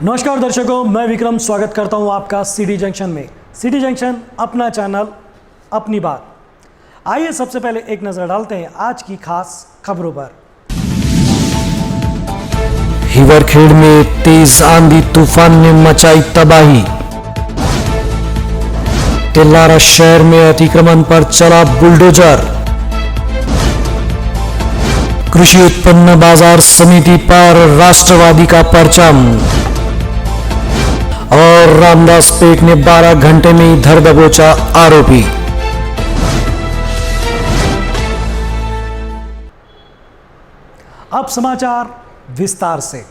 नमस्कार दर्शकों, मैं विक्रम स्वागत करता हूं आपका सिटी जंक्शन में। सिटी जंक्शन अपना चैनल, अपनी बात। आइए सबसे पहले एक नजर डालते हैं आज की खास खबरों पर। हिवरखेड़ में तेज आंधी तूफान ने मचाई तबाही। तेलारा शहर में अतिक्रमण पर चला बुलडोजर। कृषि उत्पन्न बाजार समिति पर राष्ट्रवादी का परचम। और रामदास पेट ने 12 घंटे में ही धर दबोचा आरोपी। अब समाचार विस्तार से।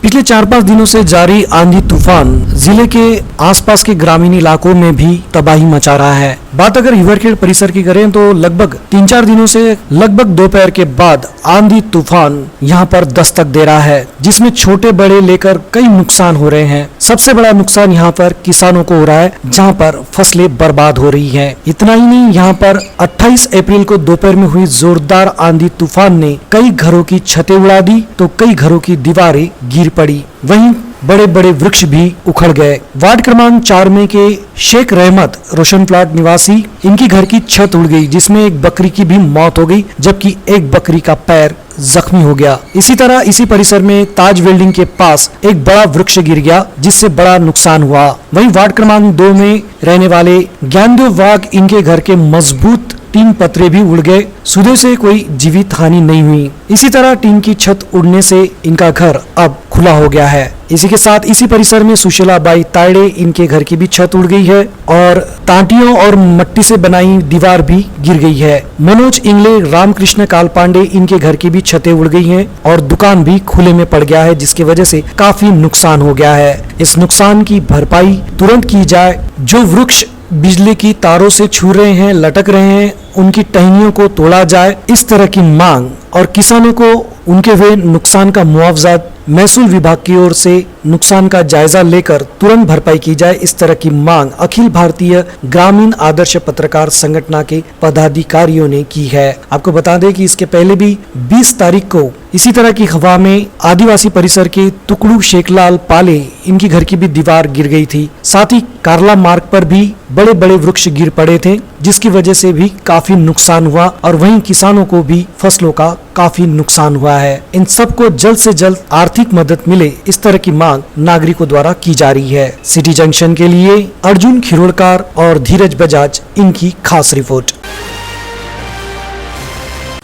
पिछले 4-5 दिनों से जारी आंधी तूफान जिले के आसपास के ग्रामीण इलाकों में भी तबाही मचा रहा है। बात अगर हिवरखेड़ परिसर की करें तो लगभग 3-4 दिनों से लगभग दोपहर के बाद आंधी तूफान यहां पर दस्तक दे रहा है, जिसमें छोटे बड़े लेकर कई नुकसान हो रहे हैं। सबसे बड़ा नुकसान यहां पर किसानों को हो रहा है, जहां पर फसलें बर्बाद हो रही हैं। इतना ही नहीं, यहां पर 28 अप्रैल को दोपहर में हुई जोरदार आंधी तूफान ने कई घरों की छतें उड़ा दी तो कई घरों की दीवारें गिर पड़ी। वहीं बड़े बड़े वृक्ष भी उखड़ गए। वार्ड क्रमांक 4 में के शेख रहमत रोशन प्लाट निवासी, इनकी घर की छत उड़ गई, जिसमें एक बकरी की भी मौत हो गई, जबकि एक बकरी का पैर जख्मी हो गया। इसी तरह इसी परिसर में ताज बिल्डिंग के पास एक बड़ा वृक्ष गिर गया, जिससे बड़ा नुकसान हुआ। वहीं वार्ड क्रमांक 2 में रहने वाले ज्ञानदेव वाघ, इनके घर के मजबूत टीन पतरे भी उड़ गए। सुबह से कोई जीवित हानि नहीं हुई। इसी तरह टीन की छत उड़ने से इनका घर अब खुला हो गया है। इसी के साथ इसी परिसर में सुशीला बाई तायड़े, इनके घर की भी छत उड़ गई है और टाटियों और मट्टी से बनाई दीवार भी गिर गई है। मनोज इंगले, रामकृष्ण काल पांडे, इनके घर की भी छतें उड़ गई हैं और दुकान भी खुले में पड़ गया है, जिसकी वजह से काफी नुकसान हो गया है। इस नुकसान की भरपाई तुरंत की जाए। जो वृक्ष बिजली की तारों से छू रहे हैं, लटक रहे हैं, उनकी टहनियों को तोड़ा जाए, इस तरह की मांग। और किसानों को उनके हुए नुकसान का मुआवजा महसूल विभाग की ओर से नुकसान का जायजा लेकर तुरंत भरपाई की जाए, इस तरह की मांग अखिल भारतीय ग्रामीण आदर्श पत्रकार संगठन के पदाधिकारियों ने की है। आपको बता दें कि इसके पहले भी 20 तारीख को इसी तरह की हवा में आदिवासी परिसर के तुकड़ू शेखलाल पाले, इनकी घर की भी दीवार गिर गई थी। साथ ही कारला मार्ग पर भी बड़े बड़े वृक्ष गिर पड़े थे, जिसकी वजह से भी काफी नुकसान हुआ और वहीं किसानों को भी फसलों का काफी नुकसान हुआ है। इन सबको जल्द से जल्द आर्थिक मदद मिले, इस तरह की मांग नागरिकों द्वारा की जा रही है। सिटी जंक्शन के लिए अर्जुन खिरोड़कर और धीरज बजाज, इनकी खास रिपोर्ट।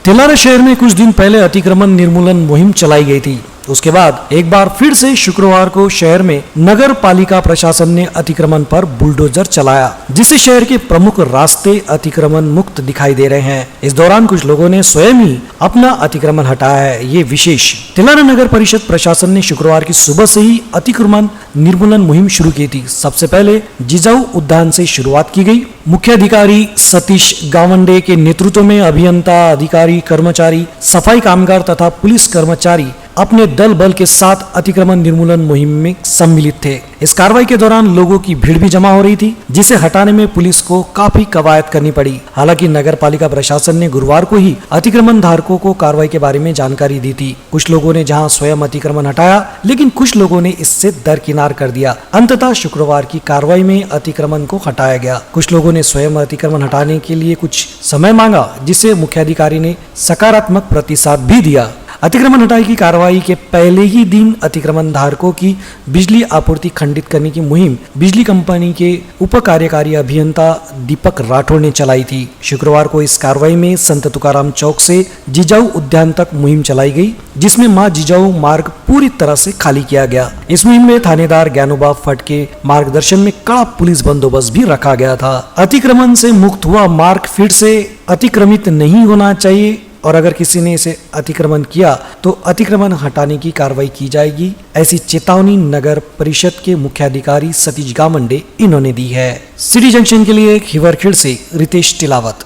तेलारा शहर में कुछ दिन पहले अतिक्रमण निर्मूलन मुहिम चलाई गई थी। उसके बाद एक बार फिर से शुक्रवार को शहर में नगर पालिका प्रशासन ने अतिक्रमण पर बुलडोजर चलाया, जिससे शहर के प्रमुख रास्ते अतिक्रमण मुक्त दिखाई दे रहे हैं। इस दौरान कुछ लोगों ने स्वयं ही अपना अतिक्रमण हटाया है। ये विशेष तेलारा नगर परिषद प्रशासन ने शुक्रवार की सुबह से ही अतिक्रमण निर्मूलन मुहिम शुरू की थी। सबसे पहले जिजाऊ उद्यान से शुरुआत की गई। मुख्य अधिकारी सतीश गावंडे के नेतृत्व में अभियंता, अधिकारी, कर्मचारी, सफाई कामगार तथा पुलिस कर्मचारी अपने दल बल के साथ अतिक्रमण निर्मूलन मुहिम में सम्मिलित थे। इस कार्रवाई के दौरान लोगों की भीड़ भी जमा हो रही थी, जिसे हटाने में पुलिस को काफी कवायद करनी पड़ी। हालांकि नगर पालिका प्रशासन ने गुरुवार को ही अतिक्रमण धारकों को कार्रवाई के बारे में जानकारी दी थी। कुछ लोगों ने जहां स्वयं अतिक्रमण हटाया, लेकिन कुछ लोगों ने इससे दरकिनार कर दिया। अंततः शुक्रवार की कार्रवाई में अतिक्रमण को हटाया गया। कुछ लोगों ने स्वयं अतिक्रमण हटाने के लिए कुछ समय मांगा, जिसे मुख्याधिकारी ने सकारात्मक प्रतिसाद भी दिया। अतिक्रमण हटाई की कार्रवाई के पहले ही दिन अतिक्रमण धारकों की बिजली आपूर्ति खंडित करने की मुहिम बिजली कंपनी के उप कार्यकारी अभियंता दीपक राठौड़ ने चलाई थी। शुक्रवार को इस कार्रवाई में संत तुकाराम चौक से जिजाऊ उद्यान तक मुहिम चलाई गई, जिसमें मां जिजाऊ मार्ग पूरी तरह से खाली किया गया। इस मुहिम में थानेदार ज्ञानोबा फट के मार्गदर्शन में कड़ा पुलिस बंदोबस्त भी रखा गया था। अतिक्रमण से मुक्त हुआ मार्ग फिर से अतिक्रमित नहीं होना चाहिए और अगर किसी ने इसे अतिक्रमण किया तो अतिक्रमण हटाने की कार्रवाई की जाएगी, ऐसी चेतावनी नगर परिषद के मुख्याधिकारी सतीश गावंडे, इन्होंने दी है। सिटी जंक्शन के लिए हिवरखेड़ से रितेश टिलावत।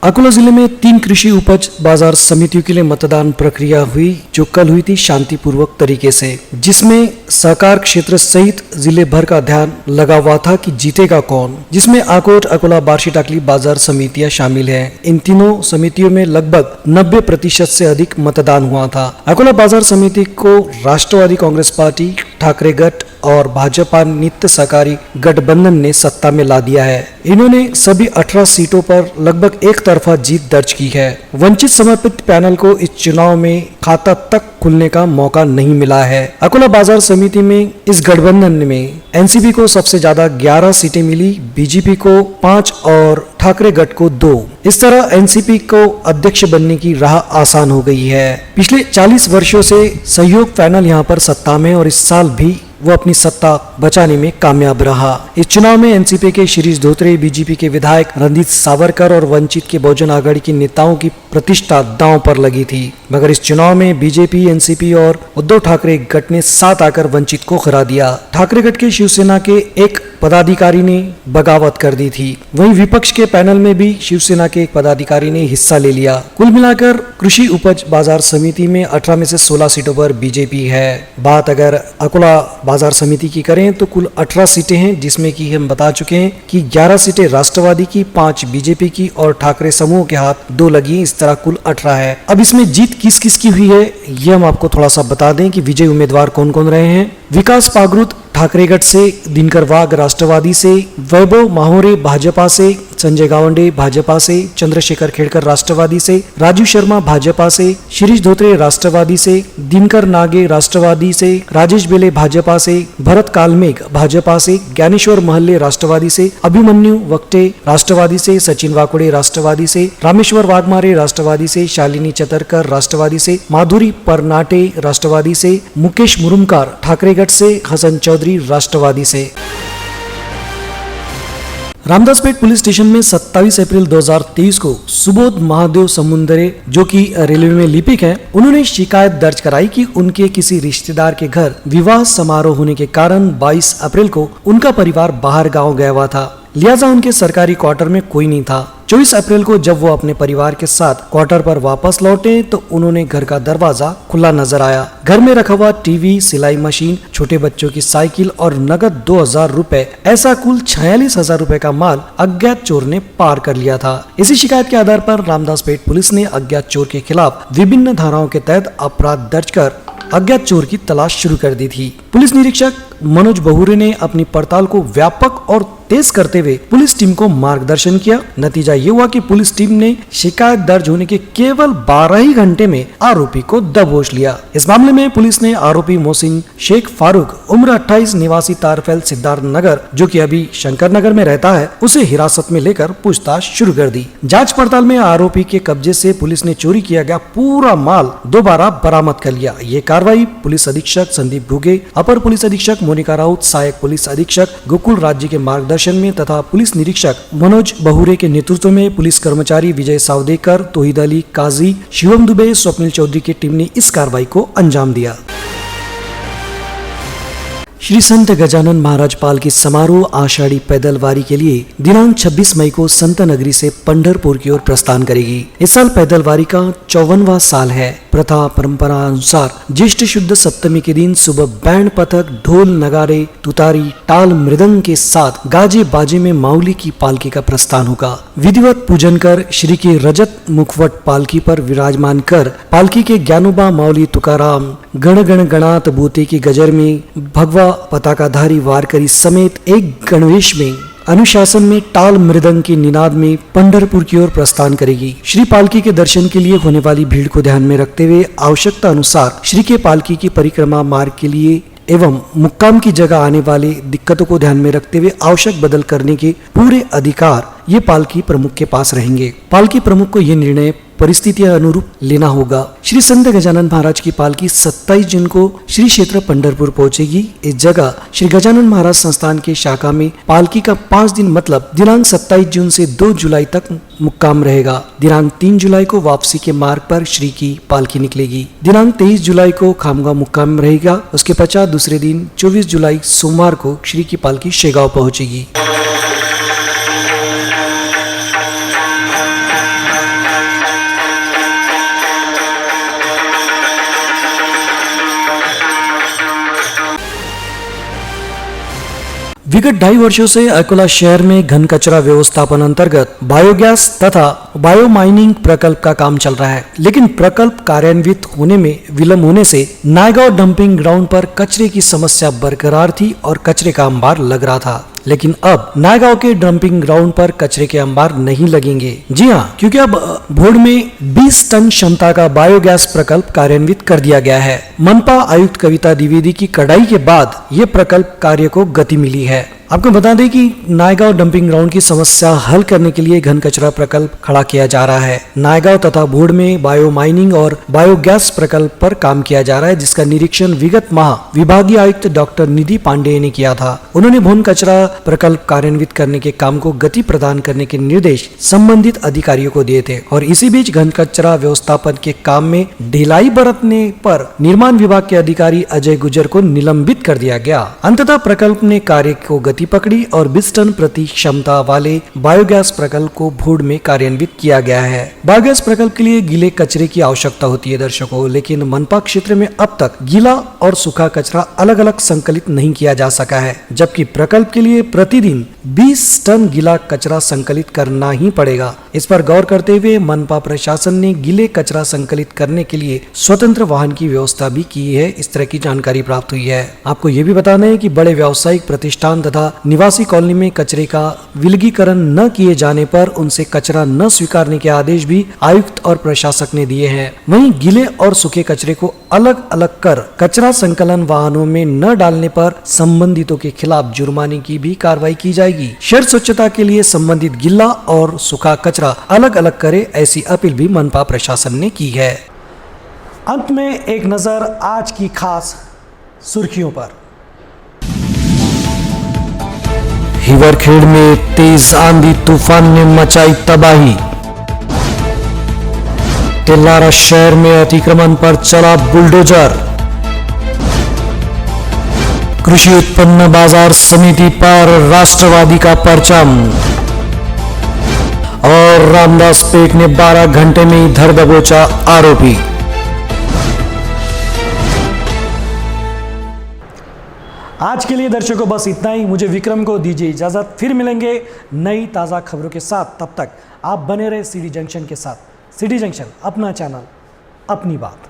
अकोला जिले में 3 कृषि उपज बाजार समितियों के लिए मतदान प्रक्रिया हुई, जो कल हुई थी शांतिपूर्वक तरीके से, जिसमें सहकार क्षेत्र सहित जिले भर का ध्यान लगा हुआ था कि जीतेगा कौन, जिसमें आकोट, अकोला, बार्शी, टाकली बाजार समितियां शामिल हैं। इन तीनों समितियों में लगभग 90% से अधिक मतदान हुआ था। अकोला बाजार समिति को राष्ट्रवादी कांग्रेस पार्टी, ठाकरे गट और भाजपा नित्य सहकारी गठबंधन ने सत्ता में ला दिया है। इन्होंने सभी 18 सीटों पर लगभग एक तरफा जीत दर्ज की है। वंचित समर्पित पैनल को इस चुनाव में खाता तक खुलने का मौका नहीं मिला है। अकोला बाजार समिति में इस गठबंधन में एनसीपी को सबसे ज्यादा 11 सीटें मिली, बीजेपी को 5 और ठाकरे गट को 2। इस तरह एनसीपी को अध्यक्ष बनने की राह आसान हो गई है। पिछले 40 वर्षों से सहयोग पैनल यहाँ पर सत्ता में और इस साल भी वो अपनी सत्ता बचाने में कामयाब रहा। इस चुनाव में एनसीपी के शिरीष धोत्रे, बीजेपी के विधायक रणजीत सावरकर और वंचित के बहुजन आघाड़ी के नेताओं की प्रतिष्ठा दांव पर लगी थी। मगर इस चुनाव में बीजेपी, एनसीपी और उद्धव ठाकरे गट ने साथ आकर वंचित को हरा दिया। ठाकरे गट के शिवसेना के एक पदाधिकारी ने बगावत कर दी थी। वहीं विपक्ष के पैनल में भी शिवसेना के एक पदाधिकारी ने हिस्सा ले लिया। कुल मिलाकर कृषि उपज बाजार समिति में 18 में से 16 सीटों पर बीजेपी है। बात अगर अकोला बाजार समिति की करें तो कुल 18 सीटें हैं, जिसमें कि हम बता चुके हैं कि 11 सीटें राष्ट्रवादी की, 5 बीजेपी की और ठाकरे समूह के हाथ 2 लगी। इस तरह कुल 18 है। अब इसमें जीत किस किस की हुई है ये हम आपको थोड़ा सा बता दें कि विजयी उम्मीदवार कौन कौन रहे हैं। विकास पागरुत ठाकरे गट से, दिनकर वाघ राष्ट्रवादी से, वैभव माहोरे भाजपा से, संजय गावंडे भाजपा से, चंद्रशेखर खेड़कर राष्ट्रवादी से, राजू शर्मा भाजपा से, शिरीष धोत्रे राष्ट्रवादी से, दिनकर नागे राष्ट्रवादी से, राजेश बेले भाजपा से, भरत कालमेघ भाजपा से, ज्ञानेश्वर महल्ले राष्ट्रवादी से, अभिमन्यु वक्टे राष्ट्रवादी से, सचिन वाकुड़े राष्ट्रवादी से, रामेश्वर वाघमारे राष्ट्रवादी से, शालिनी चतरकर राष्ट्रवादी से, माधुरी परनाटे राष्ट्रवादी से, मुकेश मुरुमकार ठाकरे गट से, हसन चौधरी राष्ट्रवादी से। रामदासपेट पुलिस स्टेशन में 27 अप्रैल 2023 को सुबोध महादेव समुंदरे, जो कि रेलवे में लिपिक हैं, उन्होंने शिकायत दर्ज कराई कि उनके किसी रिश्तेदार के घर विवाह समारोह होने के कारण 22 अप्रैल को उनका परिवार बाहर गांव गया हुआ था, लिहाजा उनके सरकारी क्वार्टर में कोई नहीं था। 24 अप्रैल को जब वो अपने परिवार के साथ क्वार्टर पर वापस लौटे तो उन्होंने घर का दरवाजा खुला नजर आया। घर में रखा हुआ टीवी, सिलाई मशीन, छोटे बच्चों की साइकिल और नगद 2000 रुपए, ऐसा कुल 46,000 रुपए का माल अज्ञात चोर ने पार कर लिया था। इसी शिकायत के आधार पर रामदासपेट पुलिस ने अज्ञात चोर के खिलाफ विभिन्न धाराओं के तहत अपराध दर्ज कर अज्ञात चोर की तलाश शुरू कर दी थी। पुलिस निरीक्षक मनोज बहुरे ने अपनी पड़ताल को व्यापक और तेज करते हुए पुलिस टीम को मार्गदर्शन किया। नतीजा ये हुआ कि पुलिस टीम ने शिकायत दर्ज होने के केवल 12 ही घंटे में आरोपी को दबोच लिया। इस मामले में पुलिस ने आरोपी मोहसिन शेख फारूक, उम्र 28, निवासी तारफैल सिद्धार्थ नगर, जो कि अभी शंकर नगर में रहता है, उसे हिरासत में लेकर पूछताछ शुरू कर दी। जांच पड़ताल में आरोपी के कब्जे से पुलिस ने चोरी किया गया पूरा माल दोबारा बरामद कर लिया। ये कार्रवाई पुलिस अधीक्षक संदीप घुगे, अपर पुलिस अधीक्षक मोनिका राउत, सहायक पुलिस अधीक्षक गोकुल राज्य के मार्गदर्शन में तथा पुलिस निरीक्षक मनोज बहुरे के नेतृत्व में पुलिस कर्मचारी विजय सावदेकर, तोहिद अली, काजी, शिवम दुबे, स्वप्निल चौधरी की टीम ने इस कार्रवाई को अंजाम दिया। श्री संत गजानन महाराज पालकी समारोह आषाढ़ी पैदलवारी के लिए दिनांक 26 मई को संत नगरी से पंढरपुर की ओर प्रस्थान करेगी। इस साल पैदलवारी का 54वां साल है। प्रथा परंपरा अनुसार ज्येष्ठ शुद्ध सप्तमी के दिन सुबह बैंड पथक, ढोल नगारे, तुतारी, ताल मृदंग के साथ गाजे बाजे में माउली की पालकी का प्रस्थान होगा। विधिवत पूजन कर श्री की रजत मुखवट पालकी पर विराजमान कर पालकी के ज्ञानोबा माउली तुकाराम गण गण गणात बूते की गजर में भगवा पताकाधारी वारकरी समेत एक गणवेश में अनुशासन में ताल मृदंग के निनाद में पंढरपुर की ओर प्रस्थान करेगी। श्री पालकी के दर्शन के लिए होने वाली भीड़ को ध्यान में रखते हुए आवश्यकता अनुसार श्री के पालकी की परिक्रमा मार्ग के लिए एवं मुक्काम की जगह आने वाले दिक्कतों को ध्यान में रखते हुए आवश्यक बदल करने के पूरे अधिकार ये पालकी प्रमुख के पास रहेंगे। पालकी प्रमुख को ये निर्णय परिस्थितियों अनुरूप लेना होगा। श्री संत गजानन महाराज की पालकी 27 जून को श्री क्षेत्र पंढरपुर पहुंचेगी। इस जगह श्री गजानन महाराज संस्थान के शाखा में पालकी का 5 दिन मतलब दिनांक 27 जून से 2 जुलाई तक मुक्काम रहेगा। दिनांक 3 जुलाई को वापसी के मार्ग पर श्री की पालकी निकलेगी। दिनांक 23 जुलाई को खामगांव मुक्काम रहेगा। उसके पश्चात दूसरे दिन 24 जुलाई सोमवार को श्री की पालकी शेगांव पहुंचेगी। विगत 2.5 वर्षों से अकोला शहर में घन कचरा व्यवस्थापन अंतर्गत बायोगैस तथा बायो माइनिंग प्रकल्प का काम चल रहा है, लेकिन प्रकल्प कार्यान्वित होने में विलंब होने से नायगांव डंपिंग ग्राउंड पर कचरे की समस्या बरकरार थी और कचरे का अंबार लग रहा था। लेकिन अब नायगांव के डंपिंग ग्राउंड पर कचरे के अंबार नहीं लगेंगे। जी हाँ, क्योंकि अब भोड में 20 टन क्षमता का बायोगैस प्रकल्प कार्यान्वित कर दिया गया है। मनपा आयुक्त कविता द्विवेदी की कड़ाई के बाद ये प्रकल्प कार्य को गति मिली है। आपको बता दें कि नायगांव डंपिंग ग्राउंड की समस्या हल करने के लिए घन कचरा प्रकल्प खड़ा किया जा रहा है। नायगांव तथा भोड में बायो माइनिंग और बायोगैस प्रकल्प पर काम किया जा रहा है, जिसका निरीक्षण विगत माह विभागीय आयुक्त डॉक्टर निधि पांडेय ने किया था। उन्होंने भवन कचरा प्रकल्प कार्यान्वित करने के काम को गति प्रदान करने के निर्देश संबंधित अधिकारियों को दिए थे और इसी बीच घन कचरा व्यवस्थापन के काम में ढिलाई बरतने पर निर्माण विभाग के अधिकारी अजय गुजर को निलंबित कर दिया गया। अंततः प्रकल्प ने कार्य को गति पकड़ी और 20 टन प्रति क्षमता वाले बायोगैस प्रकल्प को भोड में कार्यान्वित किया गया है। बायोगैस प्रकल्प के लिए गीले कचरे की आवश्यकता होती है दर्शकों, लेकिन मनपा क्षेत्र में अब तक गीला और सूखा कचरा अलग अलग संकलित नहीं किया जा सका है, जबकि प्रकल्प के लिए प्रतिदिन 20 टन गीला कचरा संकलित करना ही पड़ेगा। इस पर गौर करते हुए मनपा प्रशासन ने गीले कचरा संकलित करने के लिए स्वतंत्र वाहन की व्यवस्था भी की है। इस तरह की जानकारी प्राप्त हुई है। आपको ये भी बताना है कि बड़े व्यावसायिक प्रतिष्ठान तथा निवासी कॉलोनी में कचरे का विलगीकरण न किए जाने पर उनसे कचरा न स्वीकारने के आदेश भी आयुक्त और प्रशासक ने दिए हैं। वहीं गीले और सूखे कचरे को अलग अलग कर कचरा संकलन वाहनों में न डालने पर संबंधितों के खिलाफ जुर्माने की भी कार्रवाई की जाएगी। शहर स्वच्छता के लिए संबंधित गीला और सूखा कचरा अलग अलग करे, ऐसी अपील भी मनपा प्रशासन ने की है। अंत में एक नजर आज की खास सुर्खियों पर। हिवरखेड़ में तेज आंधी तूफान ने मचाई तबाही। तेलारा शहर में अतिक्रमण पर चला बुलडोजर। कृषि उत्पन्न बाजार समिति पर राष्ट्रवादी का परचम और रामदास पेट ने 12 घंटे में ही धर दबोचा आरोपी। आज के लिए दर्शकों बस इतना ही। मुझे विक्रम को दीजिए इजाजत, फिर मिलेंगे नई ताज़ा खबरों के साथ। तब तक आप बने रहे सिटी जंक्शन के साथ। सिटी जंक्शन, अपना चैनल, अपनी बात।